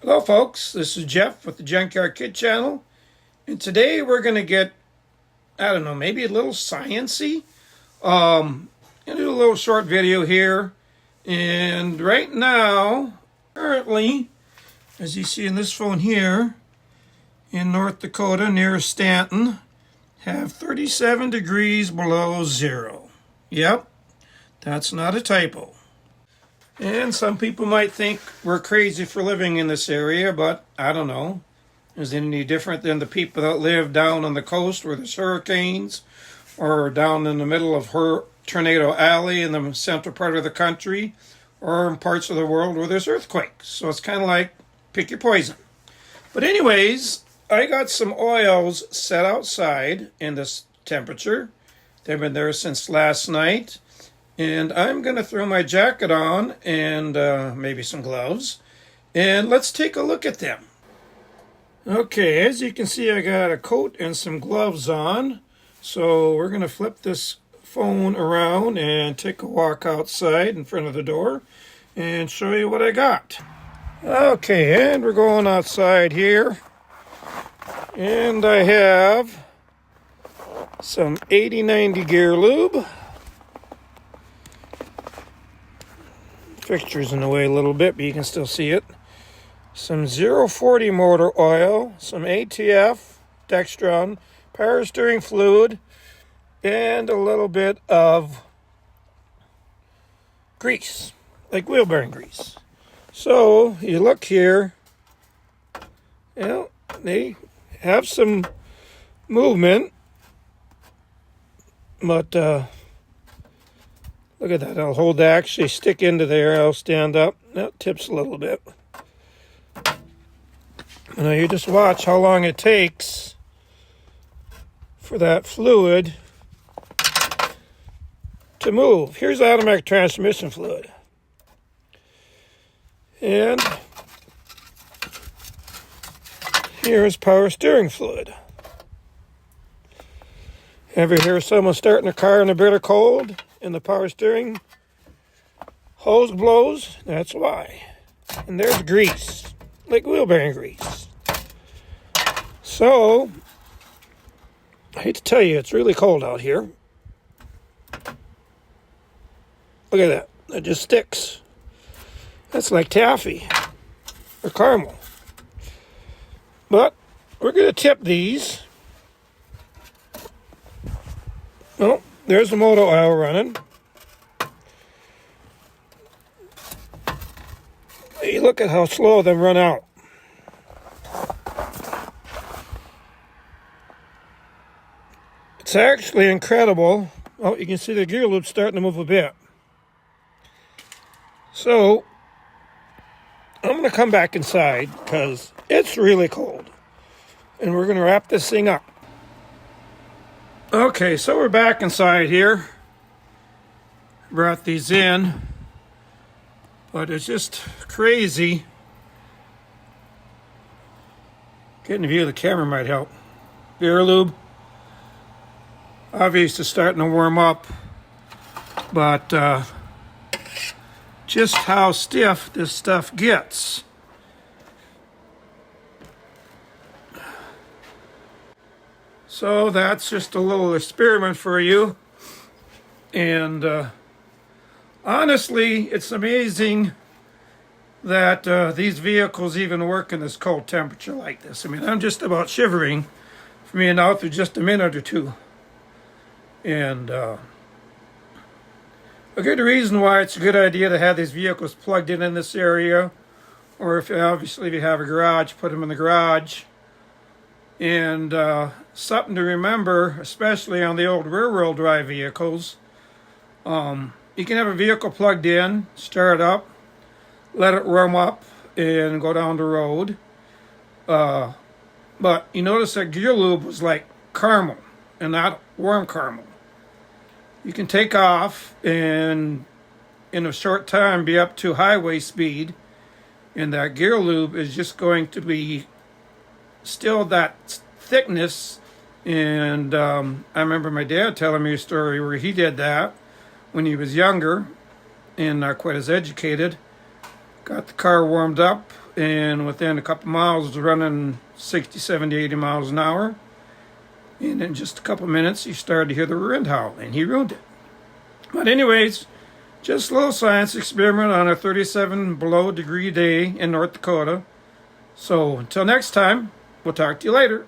Hello folks, this is Jeff with the Junkyard Kid channel, and today we're going to get, I don't know, maybe a little science-y. Gonna do a little short video here, and right now, currently, as you see in this phone here, in North Dakota near Stanton, have 37 degrees below zero. Yep, that's not a typo. And some people might think we're crazy for living in this area, but I don't know. Is it any different than the people that live down on the coast where there's hurricanes, or down in the middle of Tornado Alley in the central part of the country, or in parts of the world where there's earthquakes? So it's kind of like pick your poison. But anyways, I got some oils set outside in this temperature. They've been there since last night. And I'm going to throw my jacket on and maybe some gloves. And let's take a look at them. Okay, as you can see, I got a coat and some gloves on. So we're going to flip this phone around and take a walk outside in front of the door and show you what I got. Okay, and we're going outside here. And I have some 80/90 gear lube. Fixture's in the way a little bit, but you can still see it. Some 040 motor oil, some ATF, Dextron, power steering fluid, and a little bit of grease, like wheel bearing grease. So you look here, they have some movement, but look at that. I'll hold to actually stick into there. I'll stand up. That tips a little bit. Now you just watch how long it takes for that fluid to move. Here's automatic transmission fluid. And here's power steering fluid. Ever hear someone starting a car in a bitter cold and the power steering hose blows? That's why. And there's grease, like wheel bearing grease. So, I hate to tell you, it's really cold out here. Look at that. It just sticks. That's like taffy or caramel. But we're going to tip these. Oh, there's the motor oil running. Hey, look at how slow they run out. It's actually incredible. Oh, you can see the gear loop starting to move a bit. So, I'm going to come back inside because it's really cold. And we're going to wrap this thing up. Okay, so we're back inside here. Brought these in, but it's just crazy. Getting a view of the camera might help. Gear lube. Obviously starting to warm up, but just how stiff this stuff gets. So that's just a little experiment for you. And honestly, it's amazing that these vehicles even work in this cold temperature like this. I mean, I'm just about shivering from being out for just a minute or two. And a good reason why it's a good idea to have these vehicles plugged in this area. Or if obviously if you have a garage, put them in the garage. And something to remember, especially on the old rear-wheel drive vehicles, you can have a vehicle plugged in, start up, let it warm up, and go down the road. But you notice that gear lube was like caramel and not warm caramel. You can take off and in a short time be up to highway speed, and that gear lube is just going to be still that thickness. And I remember my dad telling me a story where he did that when he was younger and not quite as educated, Got the car warmed up, and within a couple miles, it was running 60, 70, 80 miles an hour. And in just a couple minutes, he started to hear the wind howl, and he ruined it. But anyways, just a little science experiment on a 37 below degree day in North Dakota. So until next time, we'll talk to you later.